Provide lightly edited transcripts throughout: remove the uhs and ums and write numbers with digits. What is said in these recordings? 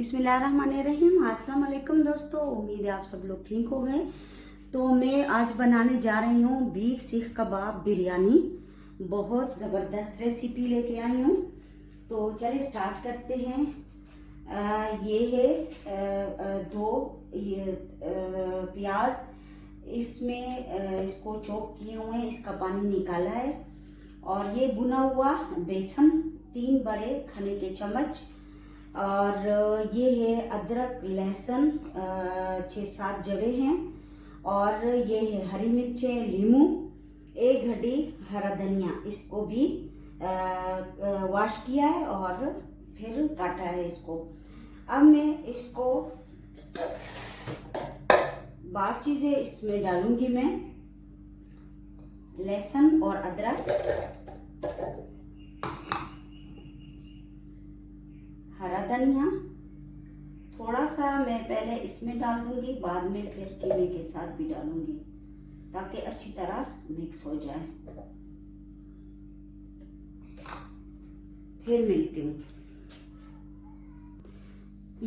बिस्मिल्लाहिर्रहमानिर्रहीम। अस्सलाम वालेकुम दोस्तों, उम्मीद है आप सब लोग ठीक हो गए। तो मैं आज बनाने जा रही हूँ बीफ सीख कबाब बिरयानी। बहुत ज़बरदस्त रेसिपी लेके आई हूँ। तो चलिए स्टार्ट करते हैं। ये है दो प्याज, इसमें इसको चॉप किए हुए हैं, इसका पानी निकाला है। और ये भुना हुआ बेसन 3 बड़े खाने के चम्मच। और ये है अदरक लहसुन 6-7 जवे हैं। और ये है हरी मिर्चें, लीमू, 1 गड्डी हरा धनिया, इसको भी वॉश किया है और फिर काटा है इसको। अब मैं इसको बाकी चीजें इसमें डालूंगी। मैं लहसुन और अदरक, हरा धनिया थोड़ा सा मैं पहले इसमें डाल दूंगी, बाद में फिर कीमे के साथ भी डालूंगी ताकि अच्छी तरह मिक्स हो जाए। फिर मिलती हूँ।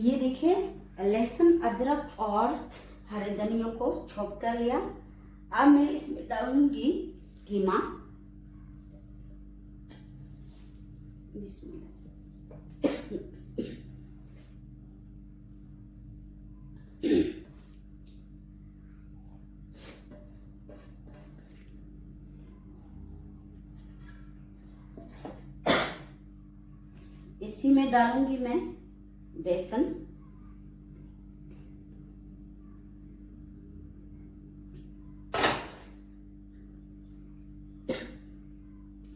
ये देखिए, लहसुन, अदरक और हरे धनिया को चॉप कर लिया। अब मैं इसमें डालूंगी कीमा। इसी में डालूंगी मैं बेसन,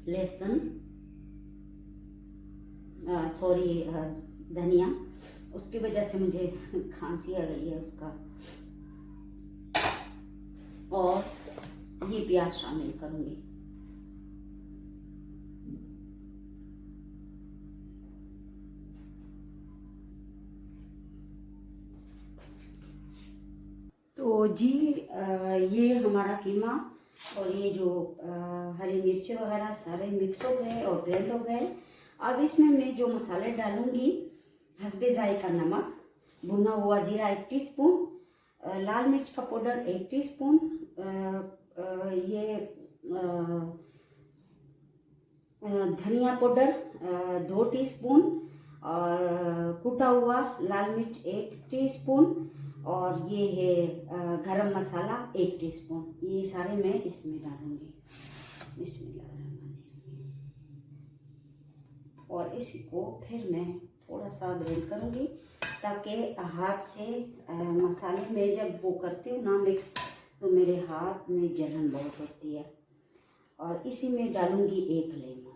लहसुन, सॉरी धनिया, उसकी वजह से मुझे खांसी आ गई है उसका। और ये प्याज शामिल करूंगी। तो जी ये हमारा कीमा और ये जो हरी मिर्च वगैरह सारे मिक्स हो गए और ब्लेंड हो गए। अब इसमें मैं जो मसाले डालूंगी, हस्बे जायका नमक, भुना हुआ जीरा 1 टीस्पून, लाल मिर्च का पाउडर 1 टीस्पून, ये धनिया पाउडर 2 टीस्पून, और कुटा हुआ लाल मिर्च 1 टीस्पून, और ये है गरम मसाला 1 टीस्पून। ये सारे मैं इसमें डालूंगी। और इसको फिर मैं थोड़ा सा ब्लेंड करूंगी ताकि हाथ से मसाले में जब वो करती हूँ ना मिक्स, तो मेरे हाथ में जलन बहुत होती है। और इसी में डालूंगी 1 लीमू।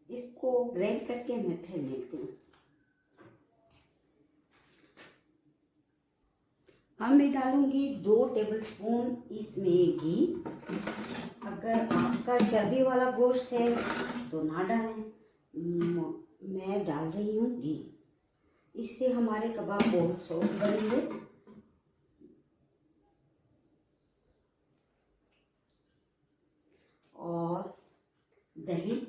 इसको ग्राइंड करके मैं फिर मिलती हूँ। अब मैं डालूंगी 2 टेबलस्पून इसमें घी। अगर आपका चर्बी वाला गोश्त है तो ना डालें, मैं डाल रही हूँ घी। इससे हमारे कबाब बहुत सॉफ्ट बनेंगे। और दही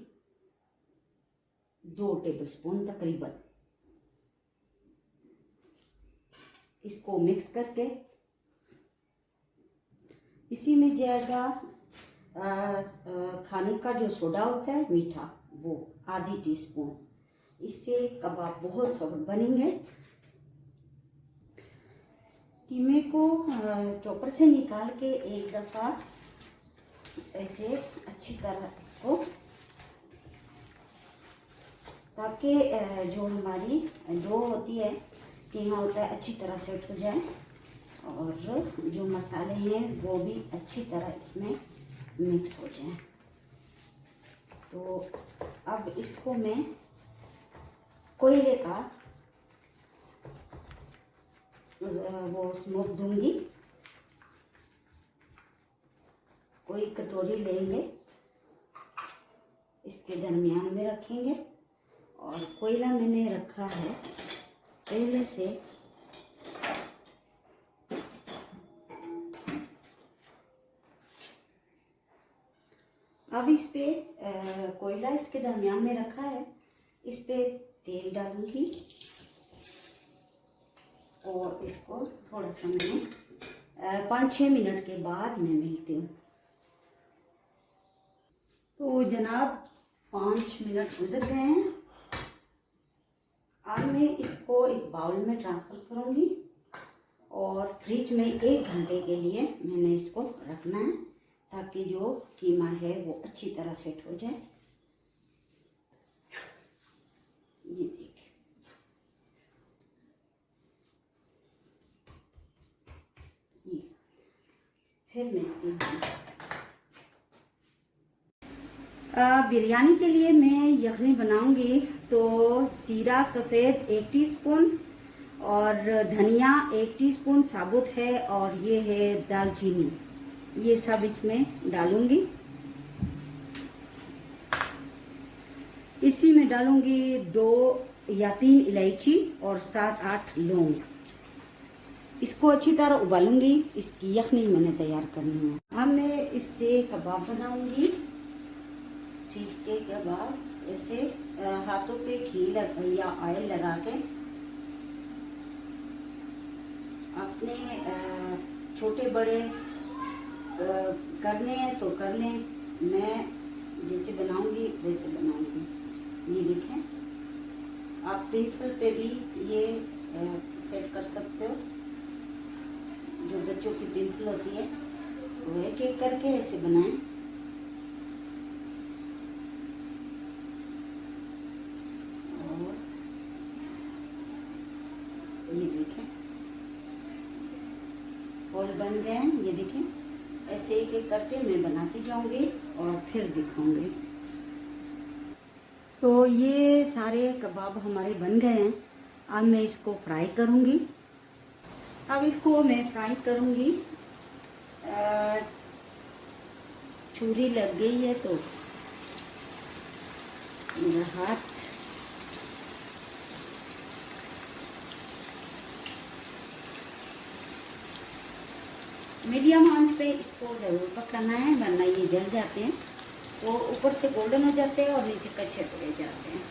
2 टेबलस्पून तकरीबन। इसको मिक्स करके इसी में जाएगा खाने का जो सोडा होता है मीठा, वो आधी टीस्पून। इससे कबाब बहुत सॉफ्ट बनेंगे। कीमे को चॉपर से निकाल के एक दफ़ा ऐसे अच्छी तरह इसको, ताकि जो हमारी डो होती है कीमा होता है अच्छी तरह सेट हो जाए, और जो मसाले हैं वो भी अच्छी तरह इसमें मिक्स हो जाए। तो अब इसको मैं कोयले का वो स्मोक दूंगी। कोई कटोरी लेंगे, इसके दरमियान में रखेंगे, और कोयला मैंने रखा है पहले से इस पे कोयला इसके दरमियान में रखा है, इस पे तेल डालूंगी और इसको थोड़ा सा मैंने 5-6 मिनट के बाद मैं मिलती हूँ। तो जनाब 5 मिनट गुजर गए हैं। अब मैं इसको एक बाउल में ट्रांसफ़र करूँगी और फ्रिज में 1 घंटे के लिए मैंने इसको रखना है ताकि जो कीमा है वो अच्छी तरह सेट हो जाए। ये देखिए, ये फिर मैं बिरयानी के लिए मैं यखनी बनाऊंगी। तो जीरा सफ़ेद 1 टीस्पून और धनिया 1 टीस्पून साबुत है और ये है दालचीनी, ये सब इसमें डालूंगी। इसी में डालूंगी 2 या 3 इलायची और 7-8 लौंग। इसको अच्छी तरह उबालूंगी। इसकी यखनी मैंने तैयार करनी है। अब मैं इससे कबाब बनाऊंगी, सीख के कबाब। ऐसे हाथों पे घी या ऑयल लगा के अपने छोटे बड़े करने हैं तो कर लें। मैं जैसे बनाऊंगी वैसे बनाऊंगी। ये देखें, आप पेंसिल पे भी ये सेट कर सकते हो, जो बच्चों की पेंसिल होती है। तो एक एक करके ऐसे बनाएं। और ये देखें, होल बन गए हैं। ये देखें, ऐसे एक एक करके मैं बनाती जाऊंगी और फिर दिखाऊंगी। तो ये सारे कबाब हमारे बन गए हैं। अब मैं इसको फ्राई करूंगी। अब इसको मैं फ्राई करूंगी। छुरी लग गई है तो मेरा हाथ मीडियम आंच पे इसको जरूर पकाना है, वरना ये जल जाते हैं। वो ऊपर से गोल्डन हो जाते हैं और नीचे कच्चे पड़ जाते हैं।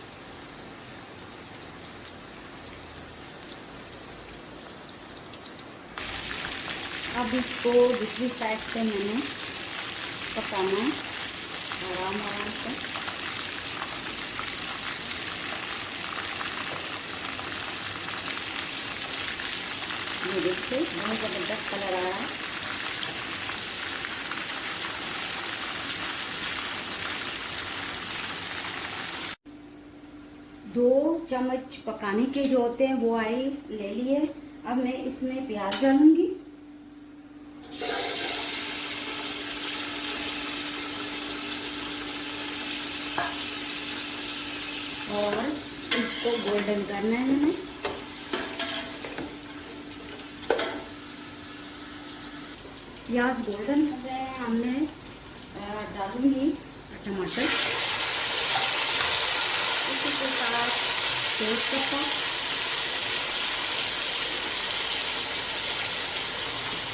अब इसको दूसरी साइड से मैंने पकाना है आराम आराम से। ये देखिए, बहुत ज़बरदस्त कलर आ रहा है। दो चम्मच पकाने के जो होते हैं वो ऑयल ले लिए। अब मैं इसमें प्याज डालूंगी और इसको गोल्डन करना है मैंने। प्याज गोल्डन हो गए हैं। हमने डालूंगी टमाटर, इसी के साथ तेज पत्ता,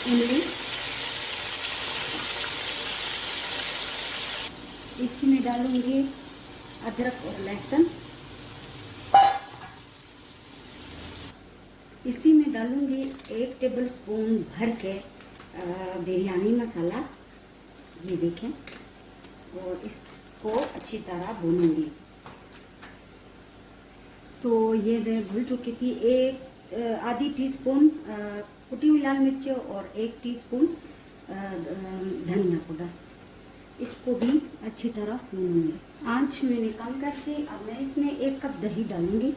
इमली, इसी में डालूंगी अदरक और लहसुन, इसी में डालूंगी 1 टेबलस्पून भर के बिरयानी मसाला। ये देखें, और इसको अच्छी तरह भूनूंगी। तो ये मैं भून चुकी थी। आधी टीस्पून कुटी हुई लाल मिर्च और 1 टीस्पून धनिया पाउडर। इसको भी अच्छी तरह भूनूंगी। आंच मैंने कम करके अब मैं इसमें 1 कप दही डालूंगी।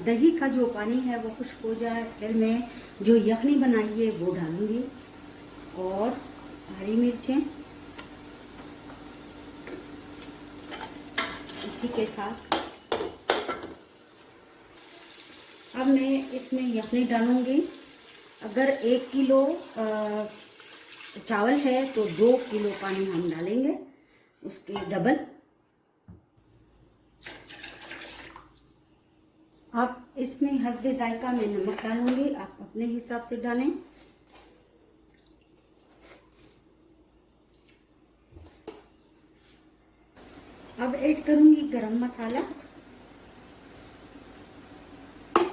दही का जो पानी है वो खुश्क हो जाए, फिर मैं जो यखनी बनाई है वो डालूंगी और हरी मिर्चें इसी के साथ। अब मैं इसमें यखनी डालूंगी। अगर 1 किलो चावल है तो 2 किलो पानी हम डालेंगे, उसके डबल। अब इसमें हस्बे जायका मैं नमक डालूंगी, आप अपने हिसाब से डालें। अब ऐड करूंगी गरम मसाला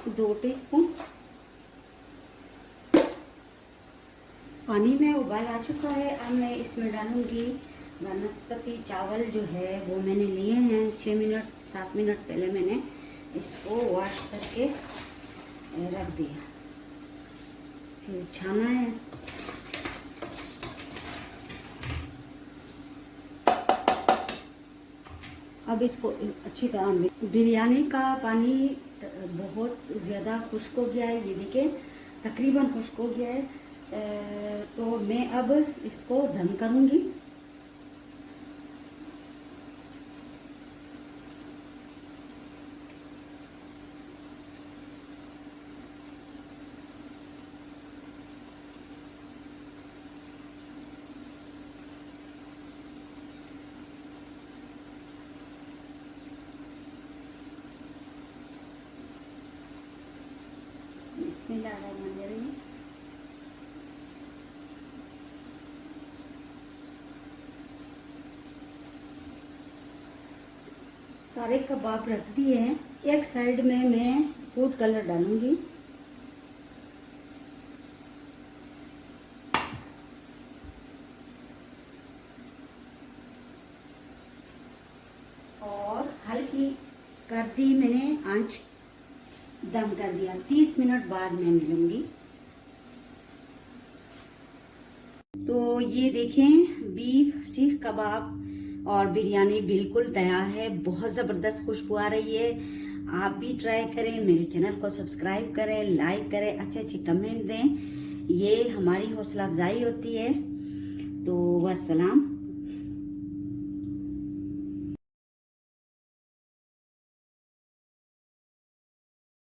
2 टीस्पून। पानी में उबाल आ चुका है। अब मैं इसमें डालूंगी वनस्पति चावल जो है वो मैंने लिए हैं 6 मिनट 7 मिनट पहले मैंने इसको वॉश करके रख दिया, फिर छाना है। अब इसको अच्छी तरह बिरयानी का पानी बहुत ज़्यादा खुश्क हो गया है, ये देखिए तकरीबन खुश्क हो गया है। तो मैं अब इसको दम करूंगी। बिस्मिल्लाहिर्रहमानिर्रहीम। सारे कबाब रख दिए हैं। एक साइड में मैं फूड कलर डालूंगी। और हल्की कर दी मैंने आंच, दम कर दिया। 30 मिनट बाद मैं मिलूंगी। तो ये देखें बीफ सीख कबाब और बिरयानी बिल्कुल तैयार है। बहुत ज़बरदस्त खुशबू आ रही है। आप भी ट्राई करें, मेरे चैनल को सब्सक्राइब करें, लाइक करें, अच्छे अच्छे कमेंट दें, ये हमारी हौसला अफजाई होती है। तो वस्सलाम।